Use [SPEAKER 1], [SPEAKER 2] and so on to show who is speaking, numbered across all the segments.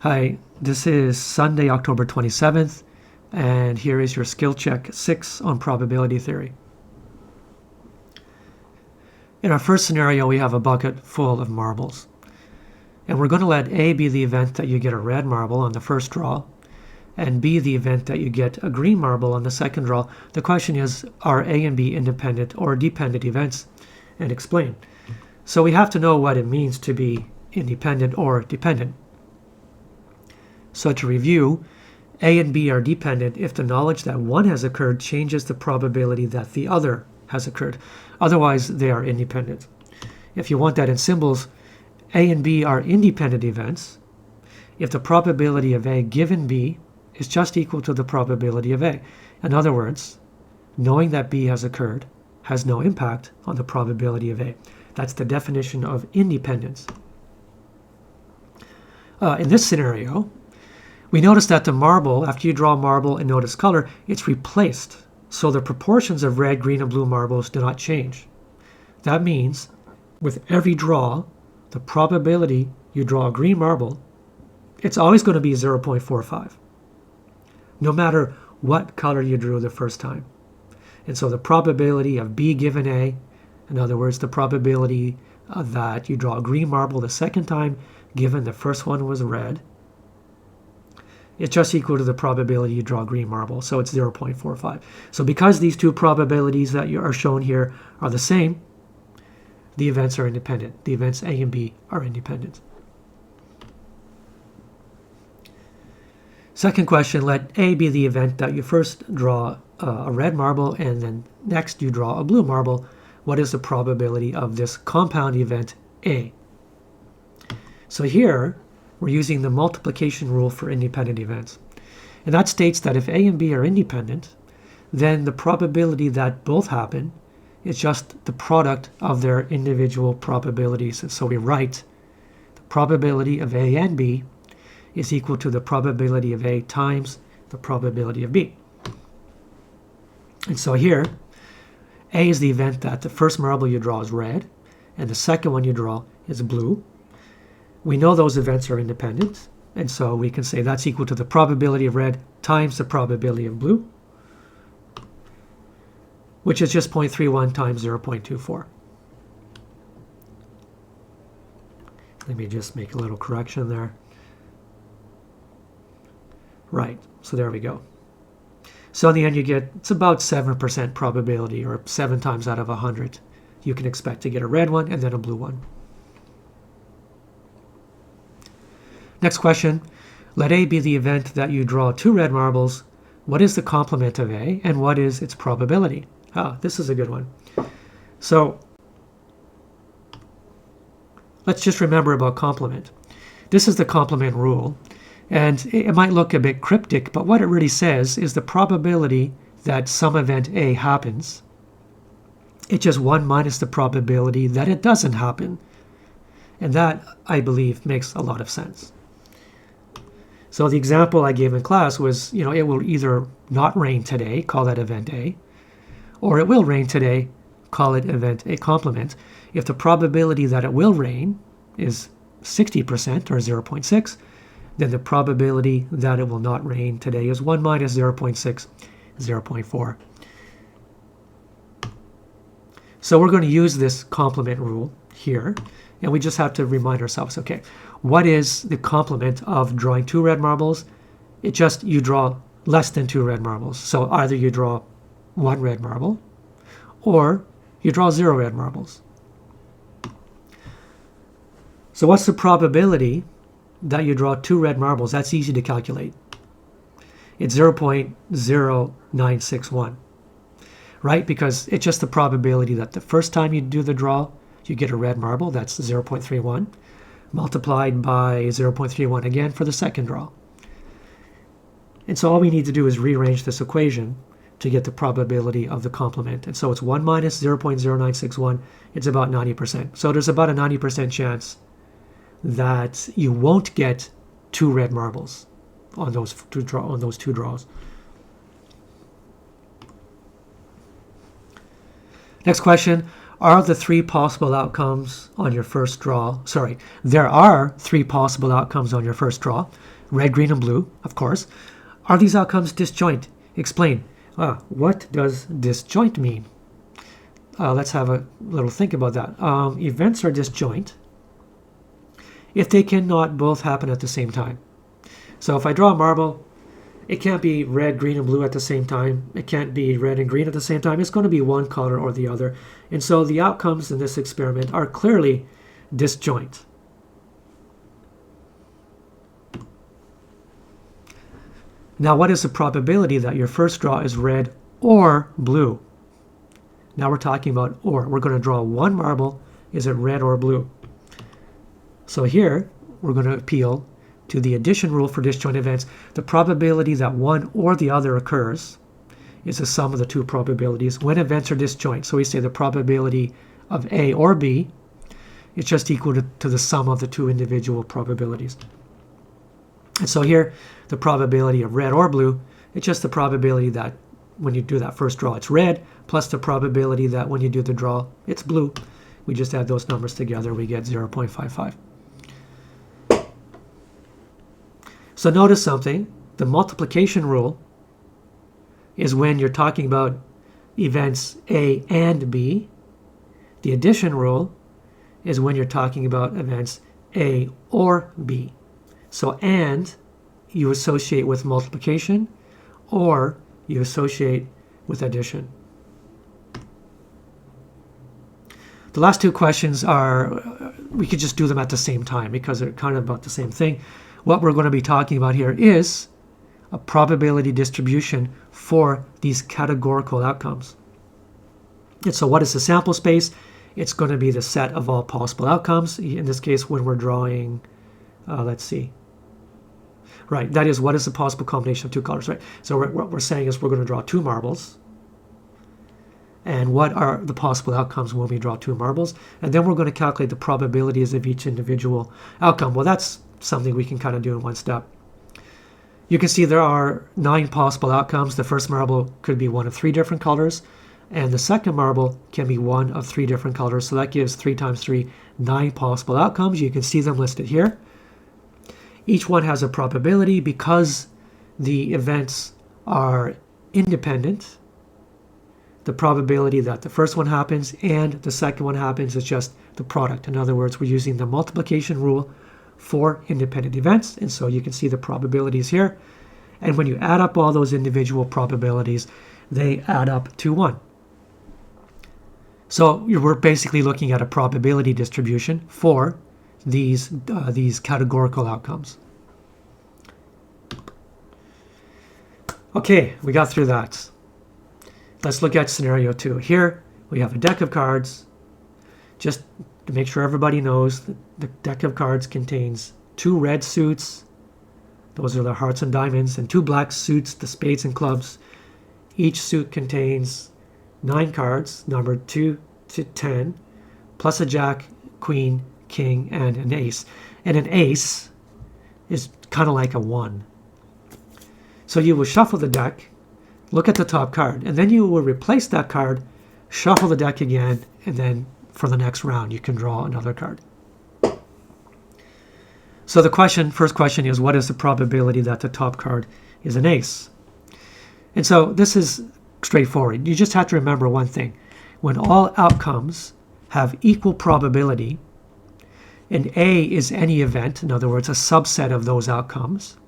[SPEAKER 1] Hi, this is Sunday, October 27th, and here is your SkillCheck06 on probability theory. In our first scenario, we have a bucket full of marbles. And we're going to let A be the event that you get a red marble on the first draw, and B the event that you get a green marble on the second draw. The question is, are A and B independent or dependent events? And explain. So we have to know what it means to be independent or dependent. So to review, A and B are dependent if the knowledge that one has occurred changes the probability that the other has occurred. Otherwise, they are independent. If you want that in symbols, A and B are independent events if the probability of A given B is just equal to the probability of A. In other words, knowing that B has occurred has no impact on the probability of A. That's the definition of independence. In this scenario, we notice that the marble, after you draw a marble and notice color, it's replaced. So the proportions of red, green, and blue marbles do not change. That means with every draw, the probability you draw a green marble, it's always going to be 0.45, no matter what color you drew the first time. And so the probability of B given A, in other words, the probability that you draw a green marble the second time, given the first one was red, it's just equal to the probability you draw a green marble, so it's 0.45. So because these two probabilities that are shown here are the same, the events are independent. The events A and B are independent. Second question, let A be the event that you first draw a red marble and then next you draw a blue marble. What is the probability of this compound event A? So here, we're using the multiplication rule for independent events. And that states that if A and B are independent, then the probability that both happen is just the product of their individual probabilities. And so we write the probability of A and B is equal to the probability of A times the probability of B. And so here, A is the event that the first marble you draw is red, and the second one you draw is blue. We know those events are independent, and so we can say that's equal to the probability of red times the probability of blue, which is just 0.31 times 0.24. Let me just make a little correction there. Right, so there we go. So in the end you get, it's about 7% probability, or 7 times out of 100. You can expect to get a red one and then a blue one. Next question, let A be the event that you draw 2 red marbles. What is the complement of A and what is its probability? This is a good one. So let's just remember about complement. This is the complement rule, and it might look a bit cryptic, but what it really says is the probability that some event A happens, it's just 1 minus the probability that it doesn't happen. And that, I believe, makes a lot of sense. So the example I gave in class was, it will either not rain today, call that event A, or it will rain today, call it event A complement. If the probability that it will rain is 60% or 0.6, then the probability that it will not rain today is 1 minus 0.6, 0.4. So we're going to use this complement rule here, and we just have to remind ourselves, okay, what is the complement of drawing 2 red marbles? It just, you draw less than 2 red marbles. So either you draw 1 red marble, or you draw 0 red marbles. So what's the probability that you draw 2 red marbles? That's easy to calculate. It's 0.0961, right? Because it's just the probability that the first time you do the draw, you get a red marble, that's 0.31, multiplied by 0.31 again for the second draw. And so all we need to do is rearrange this equation to get the probability of the complement. And so it's 1 minus 0.0961, it's about 90%. So there's about a 90% chance that you won't get 2 red marbles on those two draws. Next question, are the three possible outcomes on your first draw. Sorry, there are three possible outcomes on your first draw. Red, green, and blue, of course. Are these outcomes disjoint? Explain. What does disjoint mean? Let's have a little think about that. Events are disjoint if they cannot both happen at the same time. So if I draw a marble, it can't be red, green, and blue at the same time. It can't be red and green at the same time. It's going to be one color or the other. And so the outcomes in this experiment are clearly disjoint. Now, what is the probability that your first draw is red or blue? Now we're talking about or. We're going to draw one marble. Is it red or blue? So here, we're going to appeal to the addition rule for disjoint events. The probability that one or the other occurs is the sum of the two probabilities when events are disjoint. So we say the probability of A or B is just equal to the sum of the two individual probabilities. And so here, the probability of red or blue, it's just the probability that when you do that first draw, it's red, plus the probability that when you do the draw, it's blue. We just add those numbers together, we get 0.55. So notice something. The multiplication rule is when you're talking about events A and B. The addition rule is when you're talking about events A or B. So and you associate with multiplication, or you associate with addition. The last two questions are, we could just do them at the same time because they're kind of about the same thing. What we're going to be talking about here is a probability distribution for these categorical outcomes. And so what is the sample space? It's going to be the set of all possible outcomes. In this case, when we're drawing, let's see. Right, that is, what is the possible combination of two colors, right? So what we're saying is we're going to draw two marbles. And what are the possible outcomes when we draw two marbles? And then we're going to calculate the probabilities of each individual outcome. Well, that's something we can kind of do in one step. You can see there are 9 possible outcomes. The first marble could be one of 3 different colors, and the second marble can be one of 3 different colors. So that gives 3 times 3, 9 possible outcomes. You can see them listed here. Each one has a probability because the events are independent. The probability that the first one happens and the second one happens is just the product. In other words, we're using the multiplication rule for independent events, and so you can see the probabilities here. And when you add up all those individual probabilities, they add up to 1. So we're basically looking at a probability distribution for these categorical outcomes. Okay, we got through that. Let's look at scenario 2. Here we have a deck of cards. Just to make sure everybody knows, the deck of cards contains 2 red suits. Those are the hearts and diamonds, and 2 black suits, the spades and clubs. Each suit contains 9 cards, numbered 2 to 10, plus a jack, queen, king, and an ace. And an ace is kind of like a 1. So you will shuffle the deck, look at the top card, and then you will replace that card, shuffle the deck again, and then for the next round you can draw another card. So the first question is, what is the probability that the top card is an ace? And so this is straightforward. You just have to remember one thing. When all outcomes have equal probability, and A is any event, in other words, a subset of those outcomes,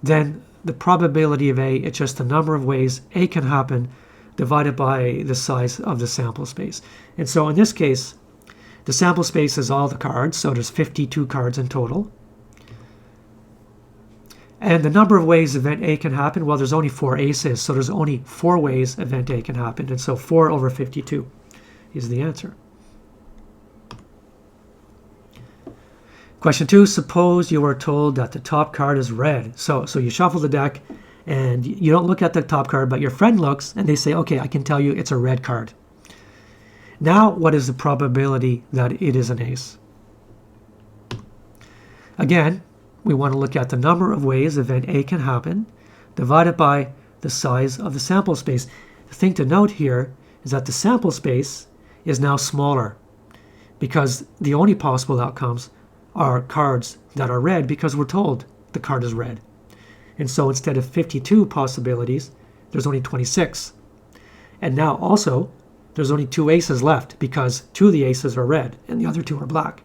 [SPEAKER 1] then the probability of A, it's just the number of ways A can happen divided by the size of the sample space. And so in this case, the sample space is all the cards, so there's 52 cards in total. And the number of ways event A can happen, well, there's only 4 aces, so there's only 4 ways event A can happen. And so 4 over 52 is the answer. Question 2, suppose you are told that the top card is red. So you shuffle the deck, and you don't look at the top card, but your friend looks, and they say, okay, I can tell you it's a red card. Now, what is the probability that it is an ace? Again, we want to look at the number of ways event A can happen, divided by the size of the sample space. The thing to note here is that the sample space is now smaller because the only possible outcomes are cards that are red because we're told the card is red. And so instead of 52 possibilities, there's only 26. And now also, there's only 2 aces left because 2 of the aces are red and the other 2 are black.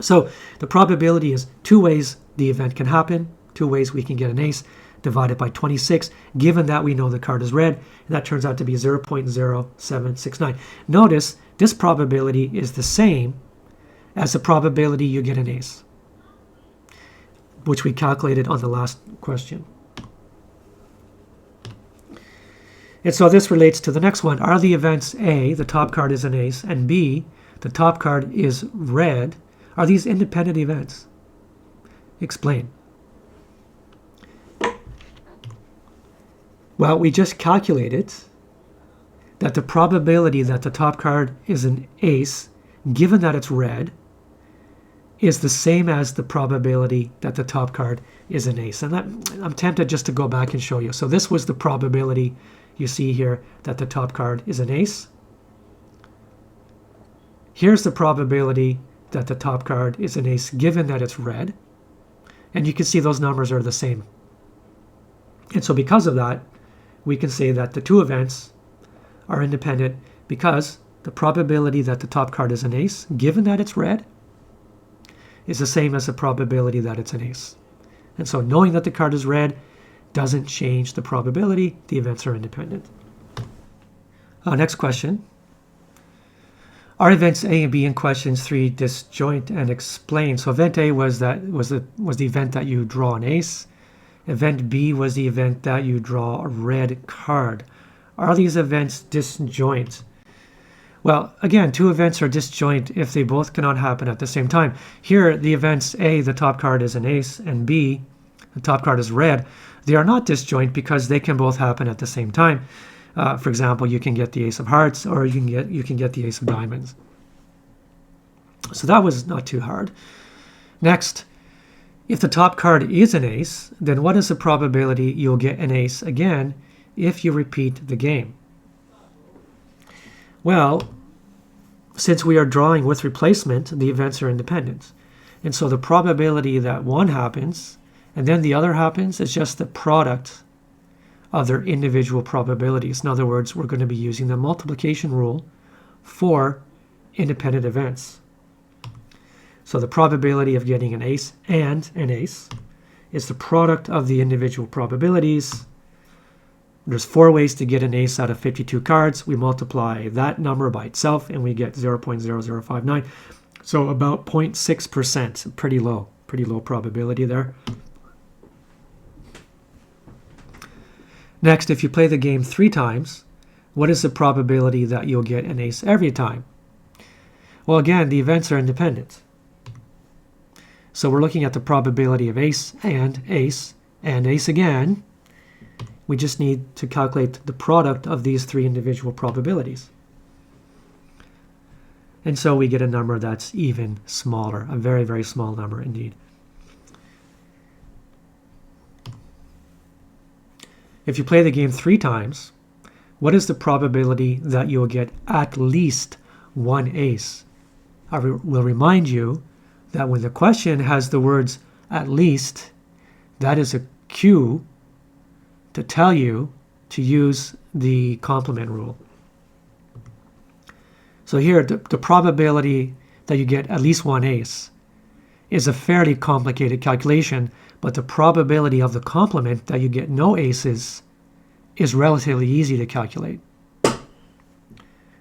[SPEAKER 1] So the probability is 2 ways the event can happen, 2 ways we can get an ace, divided by 26, given that we know the card is red, and that turns out to be 0.0769. Notice this probability is the same as the probability you get an ace, which we calculated on the last question. And so this relates to the next one. Are the events A, the top card is an ace, and B, the top card is red, are these independent events? Explain. Well, we just calculated that the probability that the top card is an ace, given that it's red, is the same as the probability that the top card is an ace. And I'm tempted just to go back and show you. So this was the probability you see here that the top card is an ace. Here's the probability that the top card is an ace, given that it's red. And you can see those numbers are the same. And so because of that, we can say that the 2 events are independent because the probability that the top card is an ace, given that it's red, is the same as the probability that it's an ace. And so knowing that the card is red doesn't change the probability. The events are independent. Next question. Are events A and B in questions 3 disjoint and explain? So event A was the event that you draw an ace. Event B was the event that you draw a red card. Are these events disjoint? Well, again, 2 events are disjoint if they both cannot happen at the same time. Here, the events A, the top card is an ace, and B, the top card is red. They are not disjoint because they can both happen at the same time. For example, you can get the ace of hearts, or you can get the ace of diamonds. So that was not too hard. Next, if the top card is an ace, then what is the probability you'll get an ace again if you repeat the game? Well, since we are drawing with replacement, the events are independent. And so the probability that one happens and then the other happens is just the product of their individual probabilities. In other words, we're going to be using the multiplication rule for independent events. So the probability of getting an ace and an ace is the product of the individual probabilities. There's 4 ways to get an ace out of 52 cards. We multiply that number by itself and we get 0.0059. So about 0.6%, pretty low probability there. Next, if you play the game 3 times, what is the probability that you'll get an ace every time? Well, again, the events are independent. So we're looking at the probability of ace and ace again. We just need to calculate the product of these 3 individual probabilities. And so we get a number that's even smaller, a very, very small number indeed. If you play the game 3 times, what is the probability that you'll get at least 1 ace? I will remind you that when the question has the words at least, that is a cue to tell you to use the complement rule. So here, the probability that you get at least 1 ace is a fairly complicated calculation, but the probability of the complement that you get no aces is relatively easy to calculate.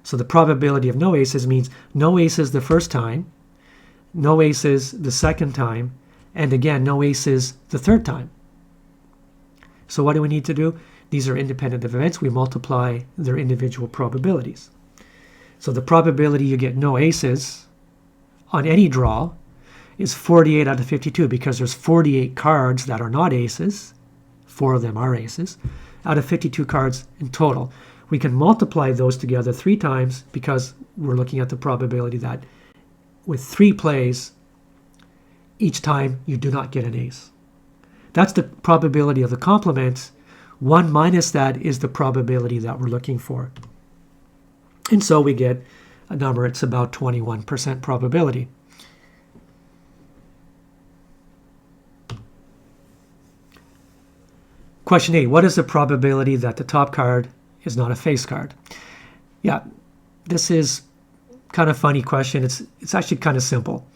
[SPEAKER 1] So the probability of no aces means no aces the first time, no aces the second time, and again, no aces the third time. So what do we need to do? These are independent events. We multiply their individual probabilities. So the probability you get no aces on any draw is 48 out of 52 because there's 48 cards that are not aces. 4 of them are aces out of 52 cards in total. We can multiply those together 3 times because we're looking at the probability that with 3 plays, each time you do not get an ace. That's the probability of the complement. 1 minus that is the probability that we're looking for. And so we get a number, it's about 21% probability. Question 8, what is the probability that the top card is not a face card? Yeah, this is kind of funny question. It's actually kind of simple.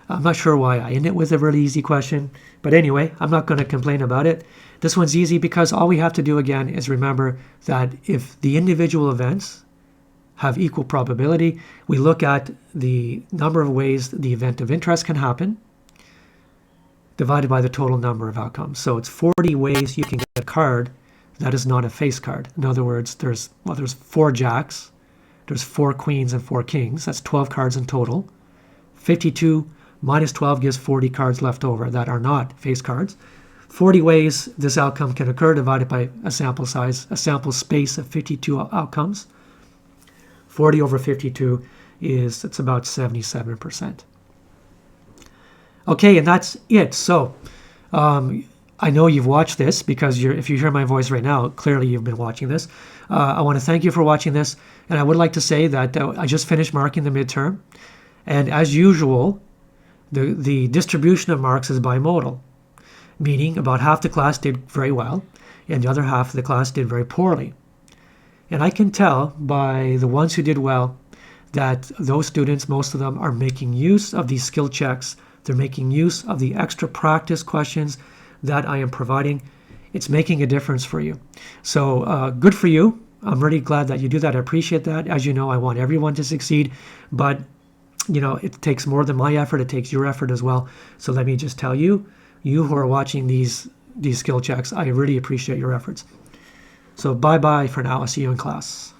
[SPEAKER 1] I'm not sure why I end it with a really easy question, but anyway, I'm not going to complain about it. This one's easy because all we have to do again is remember that if the individual events have equal probability, we look at the number of ways the event of interest can happen divided by the total number of outcomes. So it's 40 ways you can get a card that is not a face card. In other words, there's 4 jacks, there's 4 queens and 4 kings. That's 12 cards in total. 52 minus 12 gives 40 cards left over that are not face cards. 40 ways this outcome can occur divided by a sample size, a sample space of 52 outcomes. 40 over 52 it's about 77%. Okay, and that's it. So I know you've watched this because if you hear my voice right now, clearly you've been watching this. I want to thank you for watching this. And I would like to say that I just finished marking the midterm. And as usual, the distribution of marks is bimodal, meaning about half the class did very well and the other half of the class did very poorly. And I can tell by the ones who did well that those students, most of them, are making use of these skill checks. They're making use of the extra practice questions that I am providing. It's making a difference for you. So good for you. I'm really glad that you do that. I appreciate that. As you know, I want everyone to succeed, but it takes more than my effort. It takes your effort as well. So let me just tell you, you who are watching these skill checks, I really appreciate your efforts. So bye-bye for now. I'll see you in class.